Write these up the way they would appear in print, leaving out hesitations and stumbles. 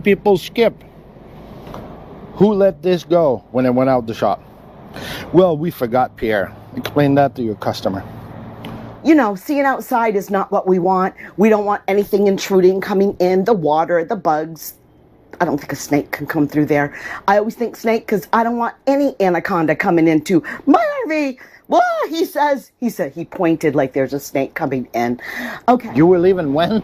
people skip. Who let this go when it went out the shop? Well, we forgot, Pierre. Explain that to your customer. You know, seeing outside is not what we want. We don't want anything intruding, coming in, the water, the bugs. I don't think a snake can come through there. I always think snake because I don't want any anaconda coming into my RV. Well, he said he pointed like there's a snake coming in. Okay. You were leaving when?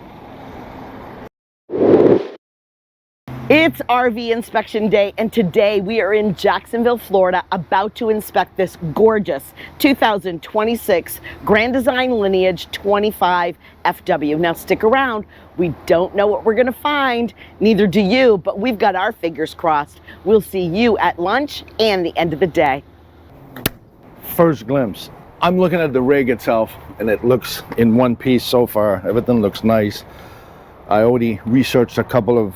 It's RV inspection day, and today we are in Jacksonville, Florida, about to inspect this gorgeous 2026 Grand Design Lineage 25FW. Now stick around. We don't know what we're going to find, neither do you, but we've got our fingers crossed. We'll see you at lunch and the end of the day. First glimpse. I'm looking at the rig itself, and it looks in one piece so far. Everything looks nice. I already researched a couple of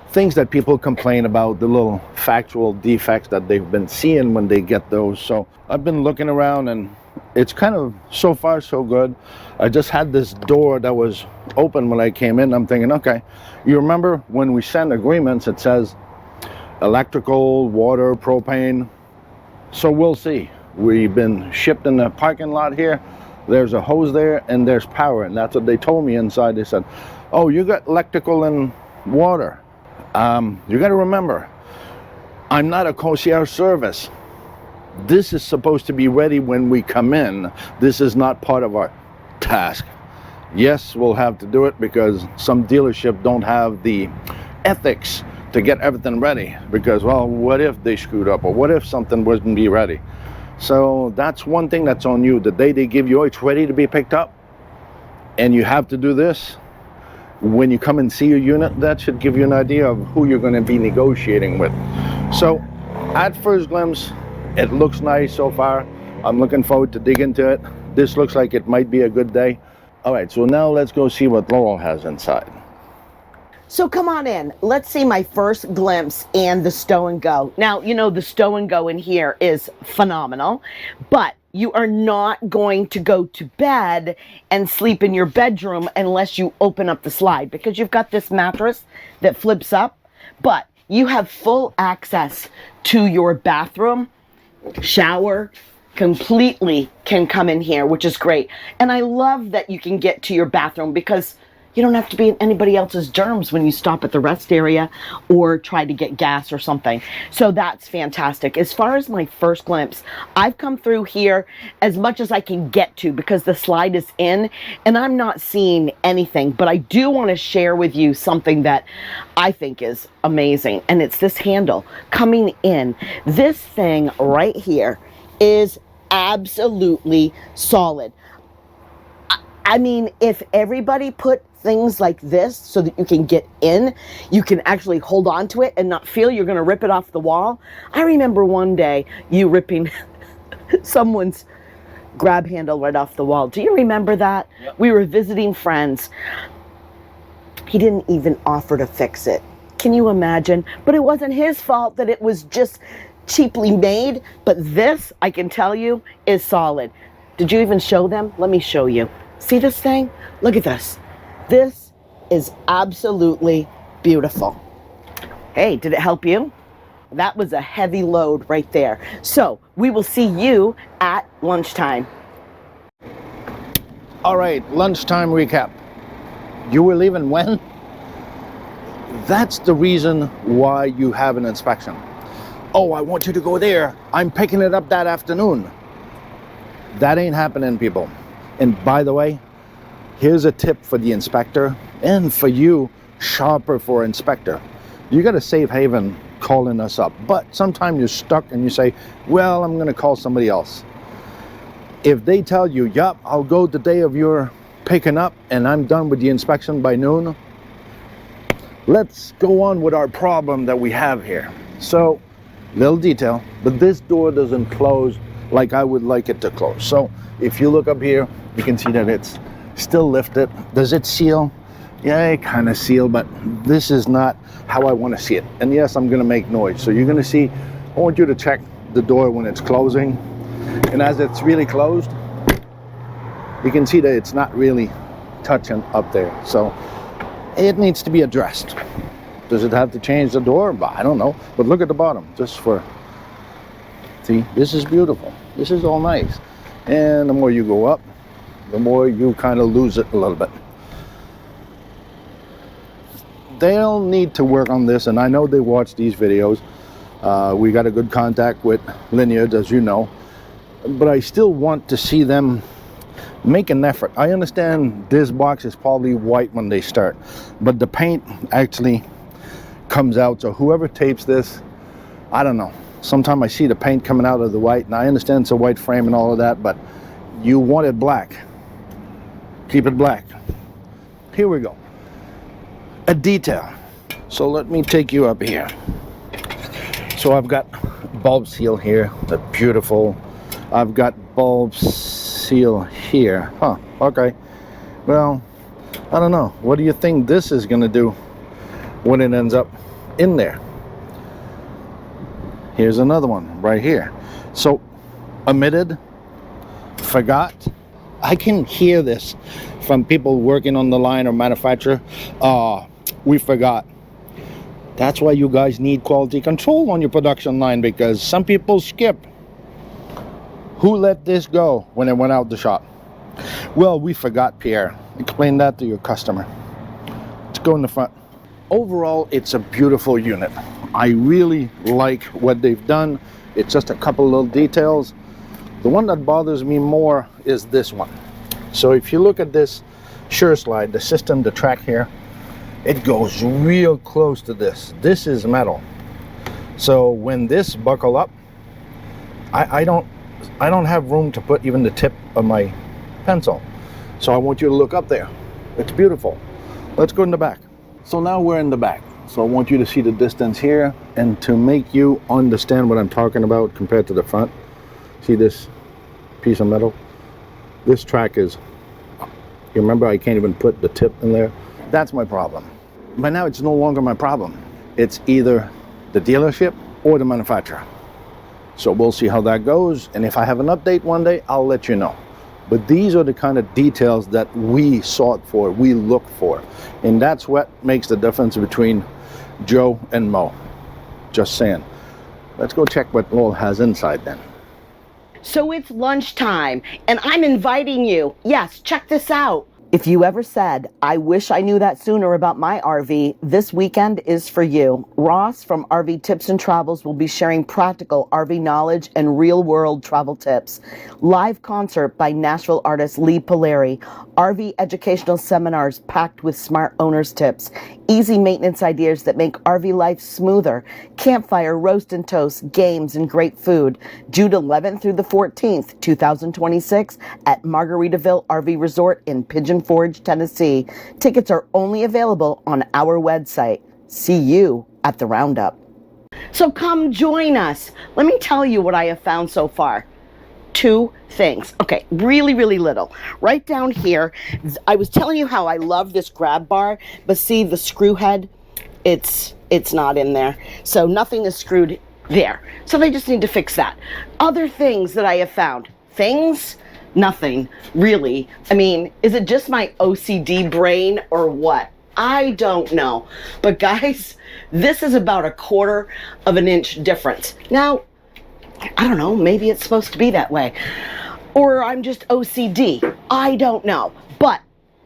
things that people complain about, the little factual defects that they've been seeing when they get those. So I've been looking around, and it's kind of so far so good. I just had this door that was open when I came in. I'm thinking, okay, you remember when we send agreements, it says electrical, water, propane. So we'll see. We've been shipped in the parking lot here. There's a hose there and there's power, and that's what they told me inside. They said, oh, you got electrical and water. You got to remember, I'm not a concierge service. This is supposed to be ready when we come in. This is not part of our task. Yes, we'll have to do it because some dealership don't have the ethics to get everything ready because, well, what if they screwed up, or what if something wouldn't be ready? So that's one thing that's on you. The day they give you, oh, it's ready to be picked up, and you have to do this, when you come and see your unit, that should give you an idea of who you're going to be negotiating with. So at first glimpse, it looks nice so far. I'm looking forward to dig into it. This looks like it might be a good day. All right, so now let's go see what Laurel has inside. So come on in. Let's see my first glimpse and the stow and go. Now, you know, the stow and go in here is phenomenal, but you are not going to go to bed and sleep in your bedroom unless you open up the slide, because you've got this mattress that flips up, but you have full access to your bathroom, shower, completely can come in here, which is great. And I love that you can get to your bathroom because you don't have to be in anybody else's germs when you stop at the rest area or try to get gas or something. So that's fantastic. As far as my first glimpse, I've come through here as much as I can get to because the slide is in and I'm not seeing anything. But I do want to share with you something that I think is amazing. And it's this handle coming in. This thing right here is absolutely solid. I mean, if everybody put things like this so that you can get in, you can actually hold on to it and not feel you're going to rip it off the wall. I remember one day you ripping someone's grab handle right off the wall. Do you remember that? Yep. We were visiting friends. He didn't even offer to fix it. Can you imagine? But it wasn't his fault that it was just cheaply made. But this, I can tell you, is solid. Did you even show them? Let me show you. See this thing? Look at this. This is absolutely beautiful. Hey, did it help you? That was a heavy load right there. So we will see you at lunchtime. All right, lunchtime recap. You were leaving when? That's the reason why you have an inspection. Oh, I want you to go there. I'm picking it up that afternoon. That ain't happening, people. And by the way, here's a tip for the inspector and for you, shopper for inspector. You got a safe haven calling us up, but sometimes you're stuck and you say, well, I'm going to call somebody else. If they tell you, yup, I'll go the day of your picking up and I'm done with the inspection by noon, let's go on with our problem that we have here. So, little detail, but this door doesn't close like I would like it to close. So if you look up here, you can see that it's still lifted. Does it seal? Yeah, it kind of sealed, but this is not how I want to see it. And yes, I'm going to make noise. So you're going to see, I want you to check the door when it's closing. And as it's really closed, you can see that it's not really touching up there. So it needs to be addressed. Does it have to change the door? I don't know. But look at the bottom, just for, see, this is beautiful. This is all nice. And the more you go up, the more you kind of lose it a little bit. They'll need to work on this, and I know they watch these videos. We got a good contact with Lineage, as you know, but I still want to see them make an effort. I understand this box is probably white when they start, but the paint actually comes out, so whoever tapes this, I don't know. Sometimes I see the paint coming out of the white, and I understand it's a white frame and all of that, but you want it black. Keep it black. Here we go. A detail. So let me take you up here. So I've got bulb seal here, that's beautiful. I've got bulb seal here. Huh, okay. Well, I don't know. What do you think this is gonna do when it ends up in there? Here's another one right here. So, omitted, forgot. I can hear this from people working on the line or manufacturer. We forgot. That's why you guys need quality control on your production line, because some people skip. Who let this go when it went out the shop? Well, we forgot, Pierre. Explain that to your customer. Let's go in the front. Overall, it's a beautiful unit. I really like what they've done. It's just a couple little details. The one that bothers me more is this one. So if you look at this sure slide, the system, the track here, it goes real close to this. This is metal. So when this buckle up, I don't have room to put even the tip of my pencil. So I want you to look up there. It's beautiful. Let's go in the back. So now we're in the back. So I want you to see the distance here, and to make you understand what I'm talking about compared to the front. See this piece of metal? This track is, you remember I can't even put the tip in there? That's my problem. But now it's no longer my problem. It's either the dealership or the manufacturer. So we'll see how that goes, and if I have an update one day, I'll let you know. But these are the kind of details that we sought for, we look for. And that's what makes the difference between Joe and Mo. Just saying. Let's go check what Lowell has inside then. So it's lunchtime, and I'm inviting you. Yes, check this out. If you ever said, I wish I knew that sooner about my RV, this weekend is for you. Ross from RV Tips and Travels will be sharing practical RV knowledge and real-world travel tips. Live concert by Nashville artist Lee Polari. RV educational seminars packed with smart owner's tips. Easy maintenance ideas that make RV life smoother. Campfire, roast and toast, games, and great food. June 11th through the 14th, 2026 at Margaritaville RV Resort in Pigeon Forge, Tennessee. Tickets are only available on our website. See you at the Roundup. So come join us. Let me tell you what I have found so far. Two things. Okay, really, really little. Right down here, I was telling you how I love this grab bar, but see the screw head? It's not in there. So nothing is screwed there. So they just need to fix that. Other things that I have found. Things? Nothing, really. I mean, is it just my OCD brain or what? I don't know. But guys, this is about 1/4 of an inch difference. Now, I don't know, maybe it's supposed to be that way. Or I'm just OCD. I don't know. But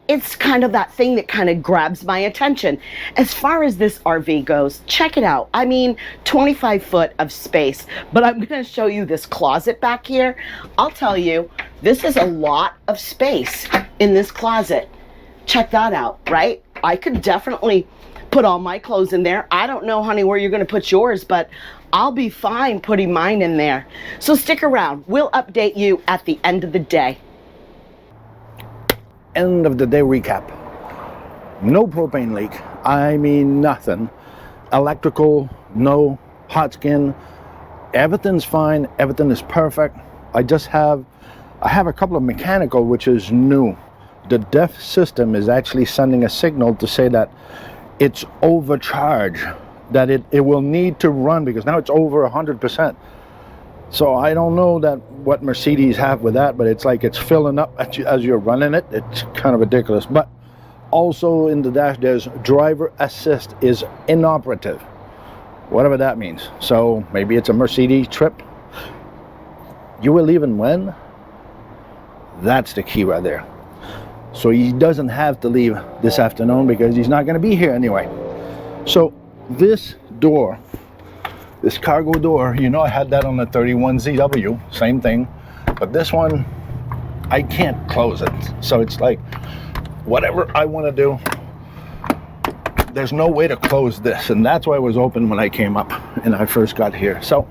it's kind of that thing that kind of grabs my attention. As far as this RV goes, check it out. I mean, 25 foot of space. But I'm going to show you this closet back here. I'll tell you, this is a lot of space in this closet. Check that out, right? I could definitely put all my clothes in there. I don't know, honey, where you're going to put yours, but I'll be fine putting mine in there. So stick around. We'll update you at the end of the day. End of the day recap. No propane leak. I mean nothing. Electrical, no. Hot skin. Everything's fine. Everything is perfect. I have a couple of mechanical, which is new. The DEF system is actually sending a signal to say that it's overcharged, that it will need to run, because now it's over 100%. So I don't know what Mercedes have with that, but it's like it's filling up as you're running it. It's kind of ridiculous, but Also in the dash, there's driver assist is inoperative, whatever that means. So maybe it's a Mercedes trip. You were leaving when? That's the key right there. So he doesn't have to leave this afternoon because he's not going to be here anyway. So this door, this cargo door, you know, I had that on the 31ZW, same thing, but this one I can't close it. So it's like whatever I want to do, there's no way to close this, and that's why it was open when I came up and I first got here. So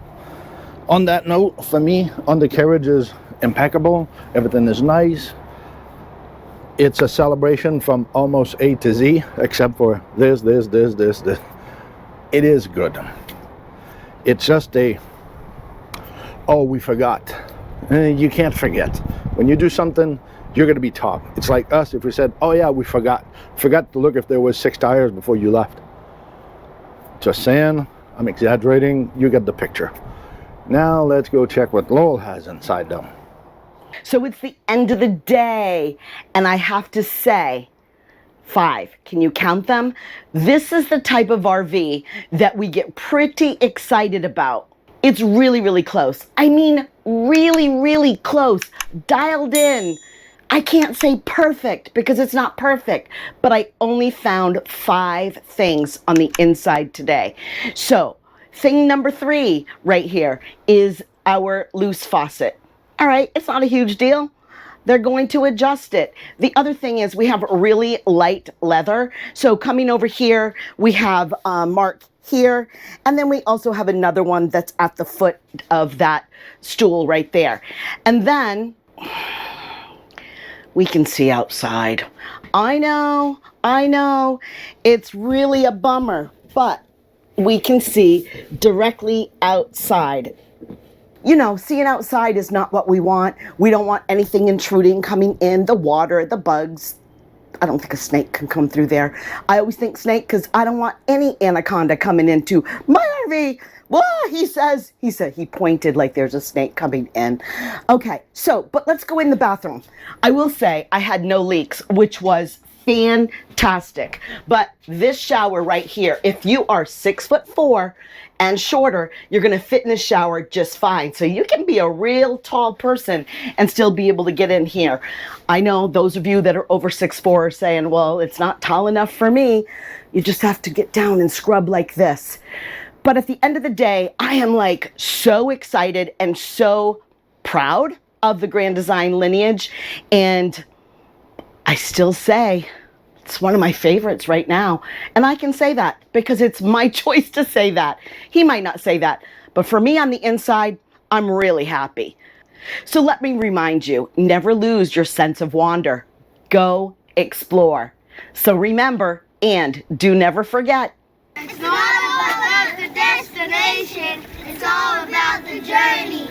on that note, for me, undercarriage is impeccable. Everything is nice. It's a celebration from almost A to Z, except for this. It is good. It's just a, oh, we forgot. You can't forget. When you do something, you're going to be top. It's like us if we said, oh yeah, we forgot to look if there was 6 tires before you left. Just saying, I'm exaggerating. You get the picture. Now let's go check what Lowell has inside though. So it's the end of the day, and I have to say, 5. Can you count them? This is the type of RV that we get pretty excited about. It's really, really close. I mean, really, really close. Dialed in. I can't say perfect because it's not perfect, but I only found 5 things on the inside today. So thing number 3 right here is our loose faucet. All right, it's not a huge deal. They're going to adjust it. The other thing is we have really light leather. So coming over here, we have Mark here, and then we also have another one that's at the foot of that stool right there. And then we can see outside. I know, it's really a bummer, but we can see directly outside. You know, seeing outside is not what we want. We don't want anything intruding, coming in, the water, the bugs. I don't think a snake can come through there. I always think snake because I don't want any anaconda coming into my RV. Well, he said he pointed like there's a snake coming in. Okay, so, but let's go in the bathroom. I will say I had no leaks, which was fantastic. But this shower right here, if you are 6'4" and shorter, you're gonna fit in the shower just fine. So you can be a real tall person and still be able to get in here. I know those of you that are over 6'4" are saying, well, it's not tall enough for me. You just have to get down and scrub like this. But at the end of the day, I am like so excited and so proud of the Grand Design Lineage. And I still say it's one of my favorites right now. And I can say that because it's my choice to say that. He might not say that, but for me on the inside, I'm really happy. So let me remind you, never lose your sense of wonder. Go explore. So remember, and do never forget, it's not all about the destination, it's all about the journey.